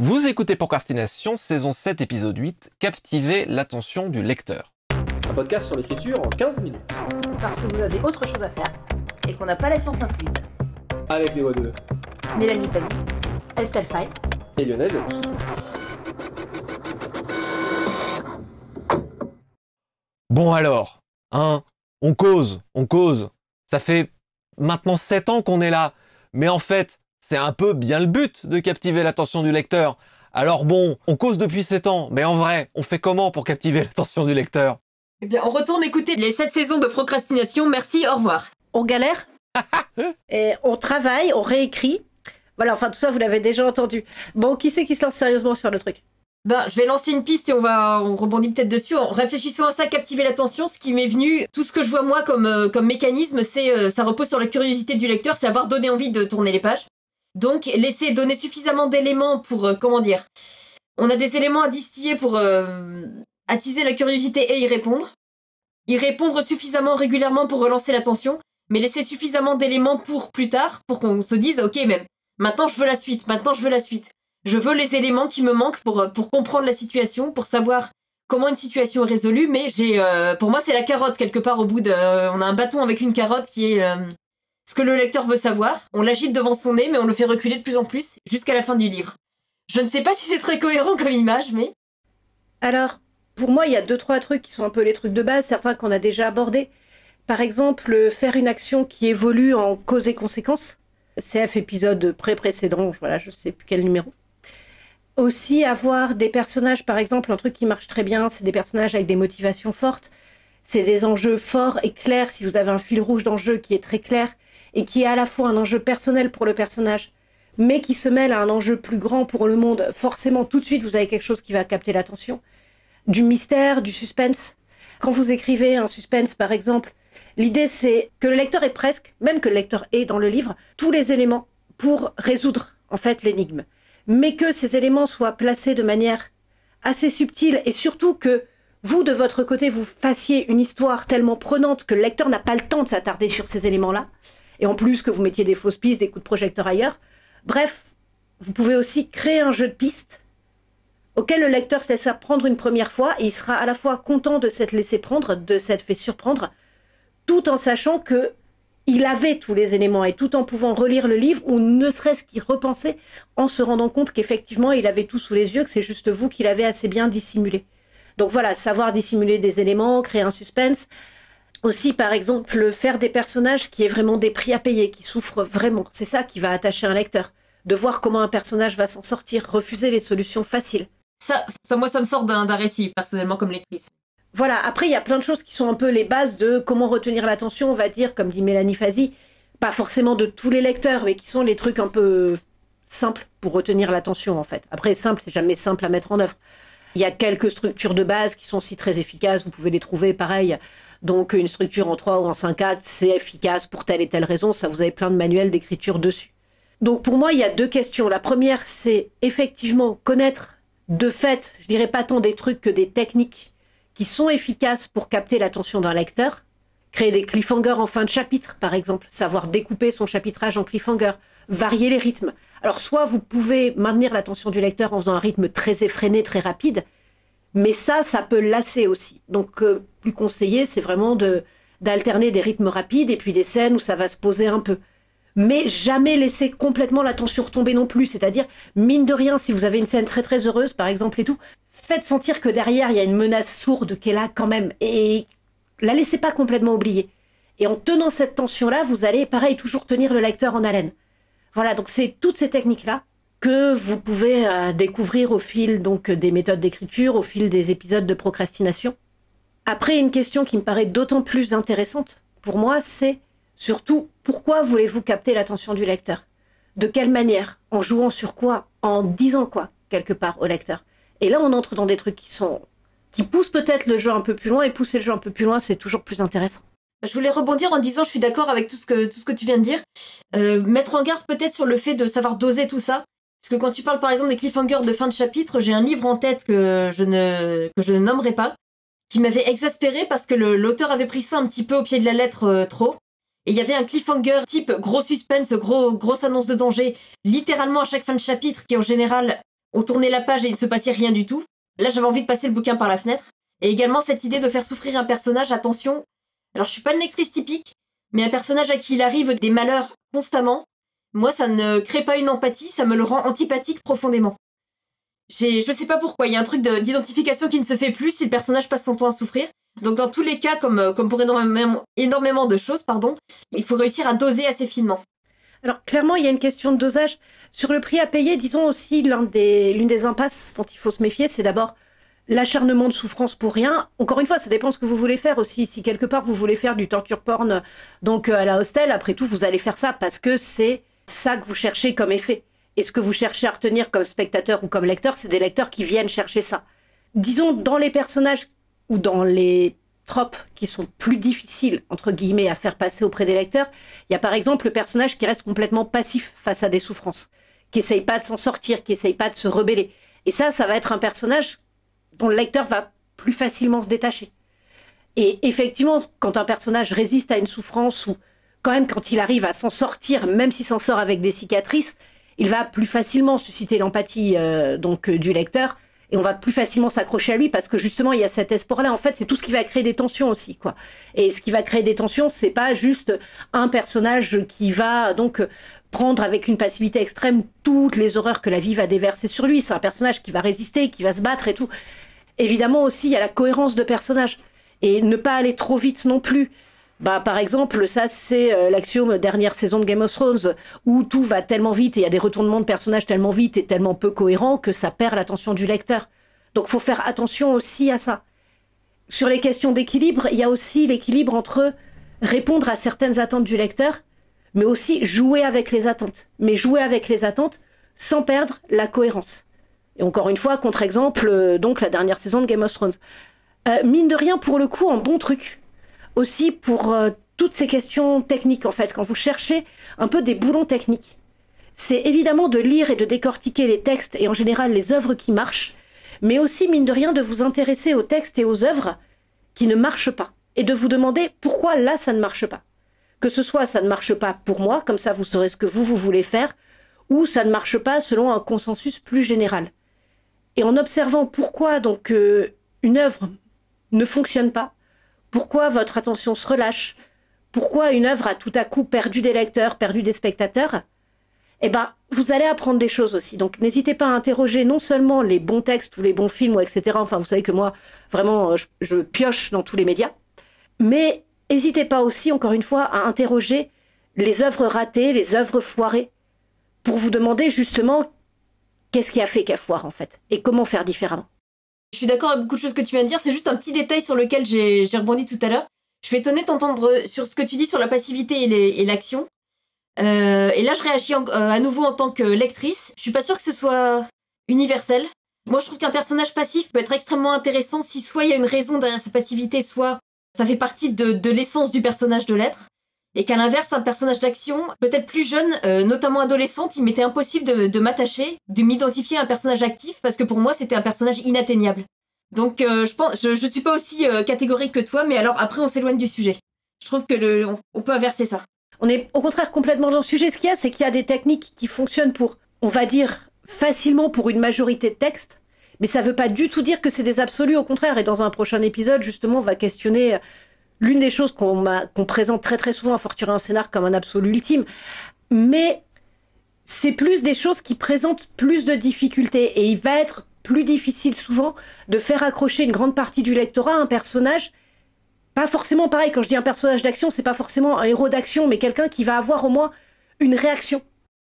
Vous écoutez Procrastination, saison 7, épisode 8, captiver l'attention du lecteur. Un podcast sur l'écriture en 15 minutes. Parce que vous avez autre chose à faire et qu'on n'a pas la science incluse. Avec les voix de Mélanie Fazi, Estelle Faye et Lionel Delous. Bon alors, on cause. Ça fait maintenant 7 ans qu'on est là. Mais en fait, c'est un peu bien le but de captiver l'attention du lecteur. Alors bon, on cause depuis 7 ans, mais en vrai, on fait comment pour captiver l'attention du lecteur? Eh bien, on retourne écouter les 7 saisons de procrastination. Merci, au revoir. On galère, et on travaille, on réécrit. Voilà, enfin tout ça, vous l'avez déjà entendu. Bon, qui c'est qui se lance sérieusement sur le truc? Je vais lancer une piste et on rebondit peut-être dessus. En réfléchissant à ça, captiver l'attention, ce qui m'est venu, tout ce que je vois moi comme mécanisme, c'est ça repose sur la curiosité du lecteur, c'est avoir donné envie de tourner les pages. Donc, laisser donner suffisamment d'éléments pour, on a des éléments à distiller pour attiser la curiosité et y répondre. Y répondre suffisamment régulièrement pour relancer l'attention, mais laisser suffisamment d'éléments pour plus tard, pour qu'on se dise, ok, même, maintenant je veux la suite. Je veux les éléments qui me manquent pour comprendre la situation, pour savoir comment une situation est résolue, mais pour moi c'est la carotte quelque part au bout on a un bâton avec une carotte qui est ce que le lecteur veut savoir. On l'agite devant son nez, mais on le fait reculer de plus en plus jusqu'à la fin du livre. Je ne sais pas si c'est très cohérent comme image, mais... Alors, pour moi, il y a 2-3 trucs qui sont un peu les trucs de base, certains qu'on a déjà abordés. Par exemple, faire une action qui évolue en cause et conséquence. CF épisode précédent, voilà, je sais plus quel numéro. Aussi avoir des personnages, par exemple, un truc qui marche très bien, c'est des personnages avec des motivations fortes. C'est des enjeux forts et clairs, si vous avez un fil rouge d'enjeu qui est très clair, et qui est à la fois un enjeu personnel pour le personnage, mais qui se mêle à un enjeu plus grand pour le monde. Forcément, tout de suite, vous avez quelque chose qui va capter l'attention. Du mystère, du suspense. Quand vous écrivez un suspense, par exemple, l'idée c'est que le lecteur ait presque, même que le lecteur ait dans le livre, tous les éléments pour résoudre, en fait, l'énigme. Mais que ces éléments soient placés de manière assez subtile et surtout que vous, de votre côté, vous fassiez une histoire tellement prenante que le lecteur n'a pas le temps de s'attarder sur ces éléments-là. Et en plus que vous mettiez des fausses pistes, des coups de projecteur ailleurs. Bref, vous pouvez aussi créer un jeu de pistes auquel le lecteur se laisse prendre une première fois et il sera à la fois content de s'être laissé prendre, de s'être fait surprendre, tout en sachant que il avait tous les éléments et tout en pouvant relire le livre ou ne serait-ce qu'y repenser en se rendant compte qu'effectivement il avait tout sous les yeux, que c'est juste vous qui l'avez assez bien dissimulé. Donc voilà, savoir dissimuler des éléments, créer un suspense. Aussi, par exemple, faire des personnages qui aient vraiment des prix à payer, qui souffrent vraiment. C'est ça qui va attacher un lecteur. De voir comment un personnage va s'en sortir, refuser les solutions faciles. Ça, moi, ça me sort d'un récit, personnellement, comme lectrice. Voilà, après, il y a plein de choses qui sont un peu les bases de comment retenir l'attention, on va dire, comme dit Mélanie Fazi. Pas forcément de tous les lecteurs, mais qui sont les trucs un peu simples pour retenir l'attention, en fait. Après, simple, c'est jamais simple à mettre en œuvre. Il y a quelques structures de base qui sont aussi très efficaces, vous pouvez les trouver pareil. Donc une structure en 3 ou en 5/4, c'est efficace pour telle et telle raison, ça vous avez plein de manuels d'écriture dessus. Donc pour moi, il y a 2 questions. La première, c'est effectivement connaître de fait, je dirais pas tant des trucs que des techniques qui sont efficaces pour capter l'attention d'un lecteur. Créer des cliffhangers en fin de chapitre, par exemple, savoir découper son chapitrage en cliffhanger, varier les rythmes. Alors soit vous pouvez maintenir l'attention du lecteur en faisant un rythme très effréné, très rapide, mais ça peut lasser aussi. Donc plus conseillé, c'est vraiment d'alterner des rythmes rapides et puis des scènes où ça va se poser un peu. Mais jamais laisser complètement l'attention retomber non plus, c'est-à-dire, mine de rien, si vous avez une scène très très heureuse, par exemple, et tout, faites sentir que derrière, il y a une menace sourde qui est là quand même, et la laissez pas complètement oublier. Et en tenant cette tension-là, vous allez, pareil, toujours tenir le lecteur en haleine. Voilà, donc c'est toutes ces techniques-là que vous pouvez découvrir au fil donc des méthodes d'écriture, au fil des épisodes de procrastination. Après, une question qui me paraît d'autant plus intéressante pour moi, c'est surtout pourquoi voulez-vous capter l'attention du lecteur? De quelle manière? En jouant sur quoi? En disant quoi, quelque part, au lecteur? Et là, on entre dans des trucs qui poussent peut-être le jeu un peu plus loin, et pousser le jeu un peu plus loin, c'est toujours plus intéressant. Je voulais rebondir en disant, je suis d'accord avec tout ce que tu viens de dire. Mettre en garde peut-être sur le fait de savoir doser tout ça. Parce que quand tu parles par exemple des cliffhangers de fin de chapitre, j'ai un livre en tête que je ne nommerai pas, qui m'avait exaspéré parce que l'auteur avait pris ça un petit peu au pied de la lettre trop. Et il y avait un cliffhanger type gros suspense, grosse annonce de danger, littéralement à chaque fin de chapitre, qui en général on tournait la page et il ne se passait rien du tout. Là, j'avais envie de passer le bouquin par la fenêtre. Et également cette idée de faire souffrir un personnage, attention. Alors, je suis pas une lectrice typique, mais un personnage à qui il arrive des malheurs constamment, moi, ça ne crée pas une empathie, ça me le rend antipathique profondément. Je sais pas pourquoi, il y a un truc d'identification qui ne se fait plus si le personnage passe son temps à souffrir. Donc dans tous les cas, comme pour énormément de choses, il faut réussir à doser assez finement. Alors clairement, il y a une question de dosage. Sur le prix à payer, disons aussi l'une des impasses dont il faut se méfier, c'est d'abord l'acharnement de souffrance pour rien. Encore une fois, ça dépend de ce que vous voulez faire aussi. Si quelque part vous voulez faire du torture porn, donc à la Hostel, après tout, vous allez faire ça parce que c'est ça que vous cherchez comme effet. Et ce que vous cherchez à retenir comme spectateur ou comme lecteur, c'est des lecteurs qui viennent chercher ça. Disons, dans les personnages ou dans les tropes qui sont plus difficiles, entre guillemets, à faire passer auprès des lecteurs, il y a par exemple le personnage qui reste complètement passif face à des souffrances, qui essaye pas de s'en sortir, qui essaye pas de se rebeller. Et ça va être un personnage dont le lecteur va plus facilement se détacher. Et effectivement, quand un personnage résiste à une souffrance, ou quand même quand il arrive à s'en sortir, même s'il s'en sort avec des cicatrices, il va plus facilement susciter l'empathie du lecteur, et on va plus facilement s'accrocher à lui parce que justement il y a cet espoir-là. En fait, c'est tout ce qui va créer des tensions aussi, quoi. Et ce qui va créer des tensions, c'est pas juste un personnage qui va donc prendre avec une passivité extrême toutes les horreurs que la vie va déverser sur lui. C'est un personnage qui va résister, qui va se battre et tout. Évidemment aussi, il y a la cohérence de personnage et ne pas aller trop vite non plus. Par exemple, ça c'est l'axiome dernière saison de Game of Thrones où tout va tellement vite et il y a des retournements de personnages tellement vite et tellement peu cohérents que ça perd l'attention du lecteur. Donc faut faire attention aussi à ça. Sur les questions d'équilibre, il y a aussi l'équilibre entre répondre à certaines attentes du lecteur, mais aussi jouer avec les attentes. Mais jouer avec les attentes sans perdre la cohérence. Et encore une fois, contre-exemple, donc la dernière saison de Game of Thrones. Mine de rien, pour le coup, un bon truc. Aussi pour toutes ces questions techniques, en fait, quand vous cherchez un peu des boulons techniques. C'est évidemment de lire et de décortiquer les textes et en général les œuvres qui marchent, mais aussi, mine de rien, de vous intéresser aux textes et aux œuvres qui ne marchent pas. Et de vous demander pourquoi là, ça ne marche pas. Que ce soit ça ne marche pas pour moi, comme ça vous saurez ce que vous voulez faire, ou ça ne marche pas selon un consensus plus général. Et en observant pourquoi donc une œuvre ne fonctionne pas, pourquoi votre attention se relâche, pourquoi une œuvre a tout à coup perdu des lecteurs, perdu des spectateurs, vous allez apprendre des choses aussi. Donc n'hésitez pas à interroger non seulement les bons textes ou les bons films, ou etc. Enfin, vous savez que moi, vraiment, je pioche dans tous les médias. Mais n'hésitez pas aussi, encore une fois, à interroger les œuvres ratées, les œuvres foirées, pour vous demander justement qu'est-ce qui a fait qu'elle foire, en fait, et comment faire différemment. Je suis d'accord avec beaucoup de choses que tu viens de dire, c'est juste un petit détail sur lequel j'ai rebondi tout à l'heure. Je suis étonnée d'entendre sur ce que tu dis sur la passivité et l'action. Et là, je réagis à nouveau en tant que lectrice. Je suis pas sûre que ce soit universel. Moi, je trouve qu'un personnage passif peut être extrêmement intéressant si soit il y a une raison derrière sa passivité, soit ça fait partie de l'essence du personnage de l'être. Et qu'à l'inverse, un personnage d'action, peut-être plus jeune, notamment adolescente, il m'était impossible de m'attacher, de m'identifier à un personnage actif, parce que pour moi, c'était un personnage inatteignable. Donc, je suis pas aussi catégorique que toi, mais alors après, on s'éloigne du sujet. Je trouve que on peut inverser ça. On est au contraire complètement dans le sujet. Ce qu'il y a, c'est qu'il y a des techniques qui fonctionnent pour, on va dire, facilement pour une majorité de textes, mais ça veut pas du tout dire que c'est des absolus, au contraire. Et dans un prochain épisode, justement, on va questionner l'une des choses qu'on présente très très souvent à Fortuner en scénar comme un absolu ultime, mais c'est plus des choses qui présentent plus de difficultés et il va être plus difficile souvent de faire accrocher une grande partie du lectorat à un personnage, pas forcément pareil, quand je dis un personnage d'action, c'est pas forcément un héros d'action, mais quelqu'un qui va avoir au moins une réaction.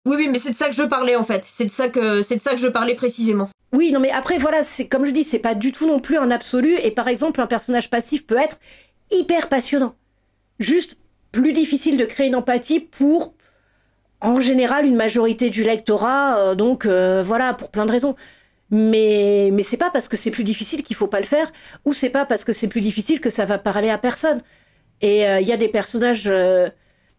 Oui, mais c'est de ça que je parlais en fait, c'est de ça que je parlais précisément. Oui, non mais après voilà, c'est comme je dis, c'est pas du tout non plus un absolu, et par exemple un personnage passif peut être hyper passionnant. Juste plus difficile de créer une empathie pour, en général, une majorité du lectorat, voilà, pour plein de raisons. Mais c'est pas parce que c'est plus difficile qu'il faut pas le faire, ou c'est pas parce que c'est plus difficile que ça va parler à personne. Et il y a des personnages...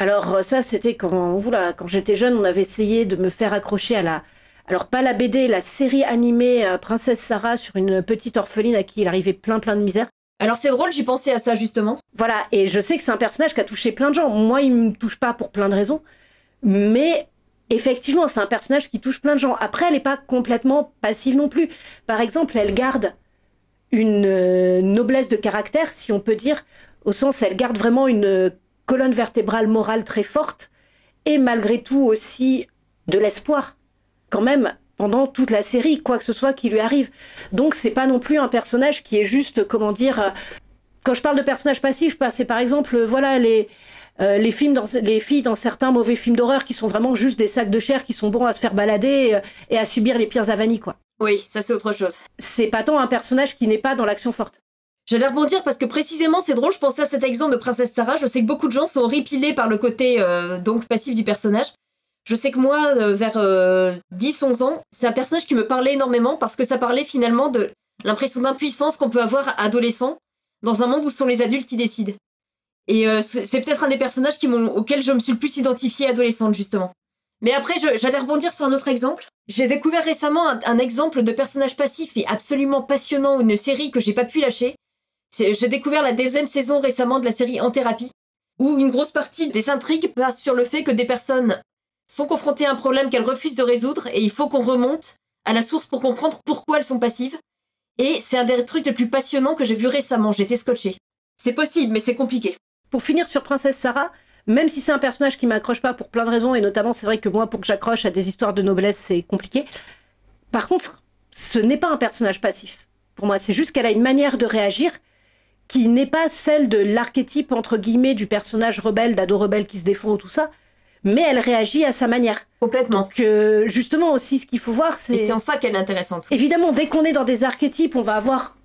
alors ça, c'était quand j'étais jeune, on avait essayé de me faire accrocher à la... Alors pas la BD, la série animée Princesse Sarah sur une petite orpheline à qui il arrivait plein de misère. Alors c'est drôle, j'y pensais à ça justement. Voilà, et je sais que c'est un personnage qui a touché plein de gens. Moi, il me touche pas pour plein de raisons. Mais effectivement, c'est un personnage qui touche plein de gens. Après, elle est pas complètement passive non plus. Par exemple, elle garde une noblesse de caractère, si on peut dire, au sens, elle garde vraiment une colonne vertébrale morale très forte, et malgré tout aussi de l'espoir, quand même, pendant toute la série, quoi que ce soit qui lui arrive. Donc c'est pas non plus un personnage qui est juste, comment dire, quand je parle de personnage passif, c'est par exemple, voilà, les filles dans certains mauvais films d'horreur qui sont vraiment juste des sacs de chair qui sont bons à se faire balader et à subir les pires avanies, quoi. Oui, ça c'est autre chose. C'est pas tant un personnage qui n'est pas dans l'action forte. J'allais rebondir parce que précisément, c'est drôle, je pensais à cet exemple de Princesse Sarah, je sais que beaucoup de gens sont horripilés par le côté donc passif du personnage. Je sais que moi, vers 10-11 ans, c'est un personnage qui me parlait énormément parce que ça parlait finalement de l'impression d'impuissance qu'on peut avoir adolescent dans un monde où ce sont les adultes qui décident. Et c'est peut-être un des personnages auxquels je me suis le plus identifiée adolescente, justement. Mais après, j'allais rebondir sur un autre exemple. J'ai découvert récemment un exemple de personnage passif et absolument passionnant, une série que j'ai pas pu lâcher. J'ai découvert la 2e saison récemment de la série En Thérapie, où une grosse partie des intrigues passe sur le fait que des personnes sont confrontées à un problème qu'elles refusent de résoudre et il faut qu'on remonte à la source pour comprendre pourquoi elles sont passives. Et c'est un des trucs les plus passionnants que j'ai vu récemment, j'étais scotchée. C'est possible, mais c'est compliqué. Pour finir sur Princesse Sarah, même si c'est un personnage qui m'accroche pas pour plein de raisons, et notamment c'est vrai que moi, pour que j'accroche à des histoires de noblesse, c'est compliqué. Par contre, ce n'est pas un personnage passif. Pour moi, c'est juste qu'elle a une manière de réagir qui n'est pas celle de l'archétype, entre guillemets, du personnage rebelle, d'ado rebelle qui se défend ou tout ça, mais elle réagit à sa manière. Complètement. Donc, justement, aussi, ce qu'il faut voir, c'est... Et c'est en ça qu'elle est intéressante. Évidemment, dès qu'on est dans des archétypes, on va avoir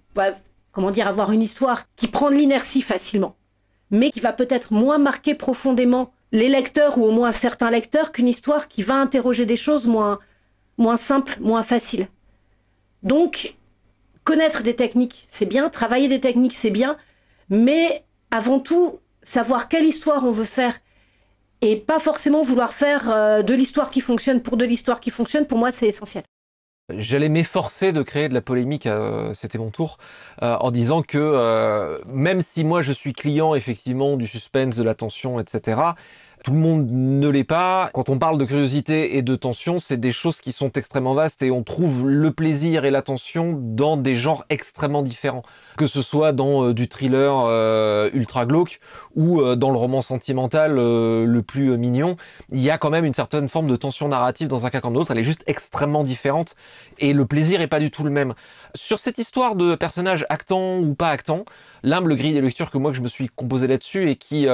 une histoire qui prend de l'inertie facilement, mais qui va peut-être moins marquer profondément les lecteurs, ou au moins certains lecteurs, qu'une histoire qui va interroger des choses moins simples, moins faciles. Donc, connaître des techniques, c'est bien, travailler des techniques, c'est bien, mais avant tout, savoir quelle histoire on veut faire, et pas forcément vouloir faire de l'histoire qui fonctionne pour de l'histoire qui fonctionne, pour moi, c'est essentiel. J'allais m'efforcer de créer de la polémique, c'était mon tour, en disant que même si moi je suis client effectivement du suspense, de la tension, etc., tout le monde ne l'est pas. Quand on parle de curiosité et de tension, c'est des choses qui sont extrêmement vastes et on trouve le plaisir et la tension dans des genres extrêmement différents. Que ce soit dans du thriller ultra glauque ou dans le roman sentimental le plus mignon, il y a quand même une certaine forme de tension narrative dans un cas comme l'autre. Elle est juste extrêmement différente et le plaisir est pas du tout le même. Sur cette histoire de personnage actant ou pas actant, l'humble grille des lectures que je me suis composé là-dessus et qui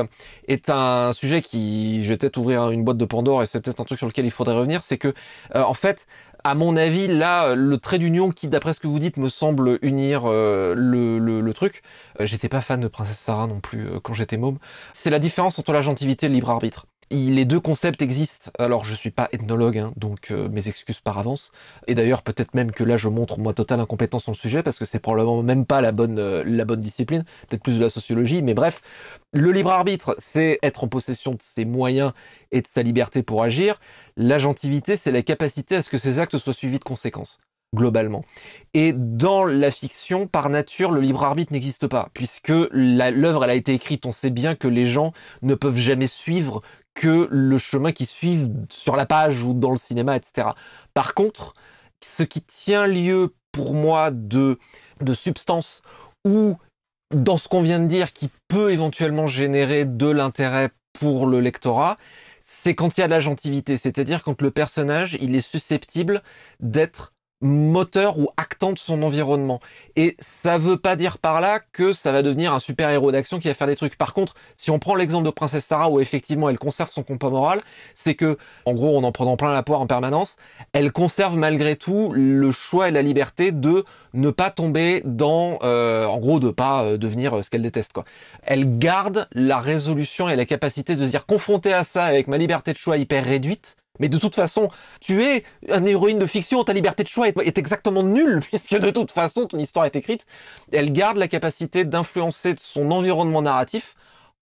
est un sujet qui, je vais peut-être ouvrir une boîte de Pandore et c'est peut-être un truc sur lequel il faudrait revenir, c'est que en fait, à mon avis, là, le trait d'union qui, d'après ce que vous dites, me semble unir le truc. J'étais pas fan de Princesse Sarah non plus quand j'étais môme. C'est la différence entre la gentilité et le libre arbitre. Les deux concepts existent. Alors, je suis pas ethnologue, hein, donc mes excuses par avance. Et d'ailleurs, peut-être même que là, je montre moi totale incompétence sur le sujet parce que c'est probablement même pas la bonne discipline, peut-être plus de la sociologie. Mais bref, le libre arbitre, c'est être en possession de ses moyens et de sa liberté pour agir. La gentilité, c'est la capacité à ce que ses actes soient suivis de conséquences, globalement. Et dans la fiction, par nature, le libre arbitre n'existe pas, puisque l'œuvre, elle a été écrite, on sait bien que les gens ne peuvent jamais suivre que le chemin qu'ils suivent sur la page ou dans le cinéma, etc. Par contre, ce qui tient lieu pour moi de substance ou dans ce qu'on vient de dire qui peut éventuellement générer de l'intérêt pour le lectorat, c'est quand il y a de la gentilité, c'est-à-dire quand le personnage, il est susceptible d'être moteur ou actant de son environnement. Et ça veut pas dire par là que ça va devenir un super héros d'action qui va faire des trucs. Par contre, si on prend l'exemple de Princesse Sarah où effectivement elle conserve son compas moral, c'est que, en gros, en prenant plein la poire en permanence, elle conserve malgré tout le choix et la liberté de ne pas tomber dans, en gros, de pas devenir ce qu'elle déteste, quoi. Elle garde la résolution et la capacité de se dire, confrontée à ça avec ma liberté de choix hyper réduite, mais de toute façon, tu es une héroïne de fiction, ta liberté de choix est exactement nulle, puisque de toute façon, ton histoire est écrite. Elle garde la capacité d'influencer son environnement narratif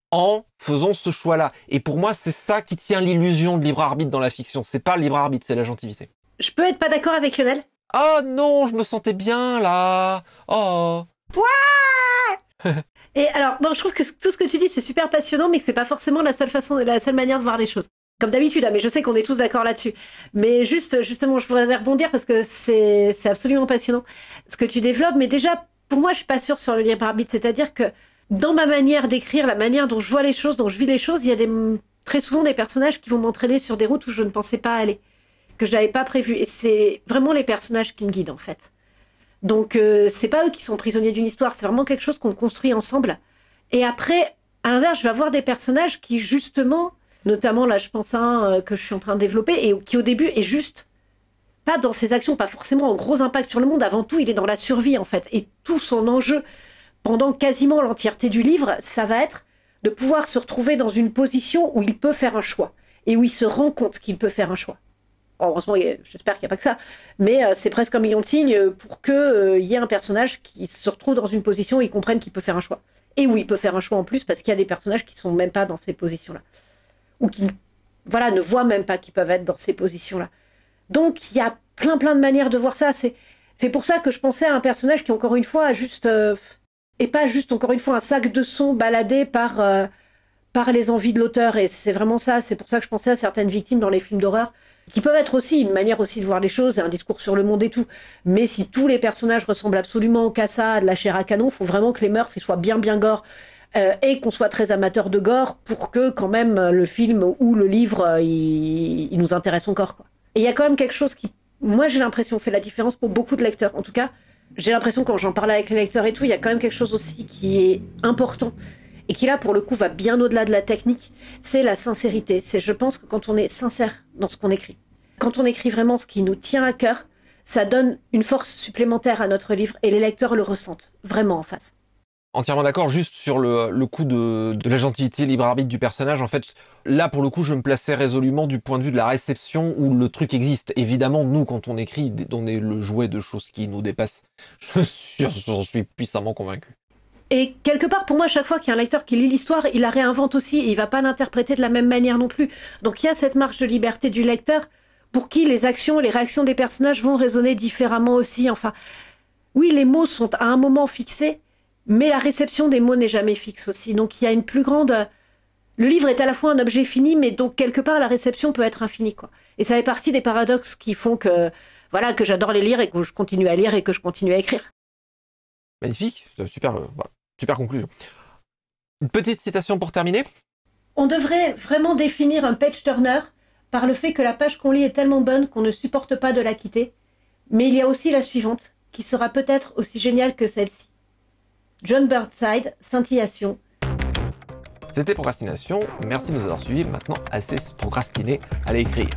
en faisant ce choix-là. Et pour moi, c'est ça qui tient l'illusion de libre arbitre dans la fiction. C'est pas le libre arbitre, c'est la gentilité. Je peux être pas d'accord avec Lionel ? Oh non, je me sentais bien, là. Oh. Ouais. Et alors, bon, je trouve que tout ce que tu dis, c'est super passionnant, mais que c'est pas forcément la seule manière de voir les choses. Comme d'habitude, hein, mais je sais qu'on est tous d'accord là-dessus. Mais justement, je voudrais rebondir parce que c'est absolument passionnant ce que tu développes. Mais déjà, pour moi, je suis pas sûre sur le libre arbitre. C'est-à-dire que dans ma manière d'écrire, la manière dont je vois les choses, dont je vis les choses, il y a très souvent des personnages qui vont m'entraîner sur des routes où je ne pensais pas aller, que je n'avais pas prévu. Et c'est vraiment les personnages qui me guident, en fait. Donc, c'est pas eux qui sont prisonniers d'une histoire, c'est vraiment quelque chose qu'on construit ensemble. Et après, à l'inverse, je vais avoir des personnages qui, justement, notamment là, je pense à un que je suis en train de développer, et qui au début est juste pas dans ses actions, pas forcément en gros impact sur le monde. Avant tout, il est dans la survie, en fait. Et tout son enjeu, pendant quasiment l'entièreté du livre, ça va être de pouvoir se retrouver dans une position où il peut faire un choix, et où il se rend compte qu'il peut faire un choix. Heureusement, j'espère qu'il n'y a pas que ça, mais c'est presque un million de signes pour qu'il y ait un personnage qui se retrouve dans une position où il comprenne qu'il peut faire un choix. Et où il peut faire un choix en plus, parce qu'il y a des personnages qui ne sont même pas dans ces positions-là. Ou qui, voilà, ne voient même pas qu'ils peuvent être dans ces positions-là. Donc, il y a plein de manières de voir ça. C'est pour ça que je pensais à un personnage qui, encore une fois, juste... et pas juste, encore une fois, un sac de son baladé par les envies de l'auteur. Et c'est vraiment ça. C'est pour ça que je pensais à certaines victimes dans les films d'horreur, qui peuvent être aussi une manière aussi de voir les choses, et un discours sur le monde et tout. Mais si tous les personnages ressemblent absolument qu'à ça, à de la chair à canon, il faut vraiment que les meurtres ils soient bien gore, et qu'on soit très amateur de gore pour que quand même le film ou le livre il nous intéresse encore, quoi. Et il y a quand même quelque chose qui, moi j'ai l'impression, fait la différence pour beaucoup de lecteurs. En tout cas, j'ai l'impression quand j'en parle avec les lecteurs et tout, il y a quand même quelque chose aussi qui est important et qui là pour le coup va bien au-delà de la technique, c'est la sincérité. Je pense que quand on est sincère dans ce qu'on écrit, quand on écrit vraiment ce qui nous tient à cœur, ça donne une force supplémentaire à notre livre et les lecteurs le ressentent vraiment en face. Entièrement d'accord, juste sur le coup de la gentilité libre arbitre du personnage. En fait, là pour le coup je me plaçais résolument du point de vue de la réception où le truc existe. Évidemment, nous quand on écrit, on est le jouet de choses qui nous dépassent. J'en suis puissamment convaincu. Et quelque part, pour moi, chaque fois qu'il y a un lecteur qui lit l'histoire, il la réinvente aussi, et il va pas l'interpréter de la même manière non plus. Donc il y a cette marge de liberté du lecteur, pour qui les actions, les réactions des personnages vont résonner différemment aussi. Enfin, oui, les mots sont à un moment fixés, mais la réception des mots n'est jamais fixe aussi. Donc il y a une plus grande... Le livre est à la fois un objet fini, mais donc quelque part, la réception peut être infinie, quoi. Et ça fait partie des paradoxes qui font que, voilà, que j'adore les lire et que je continue à lire et que je continue à écrire. Magnifique, super conclusion. Une petite citation pour terminer. On devrait vraiment définir un page-turner par le fait que la page qu'on lit est tellement bonne qu'on ne supporte pas de la quitter. Mais il y a aussi la suivante, qui sera peut-être aussi géniale que celle-ci. John Burnside, Scintillation. C'était Procrastination, merci de nous avoir suivis. Maintenant, assez procrastiné, allez écrire.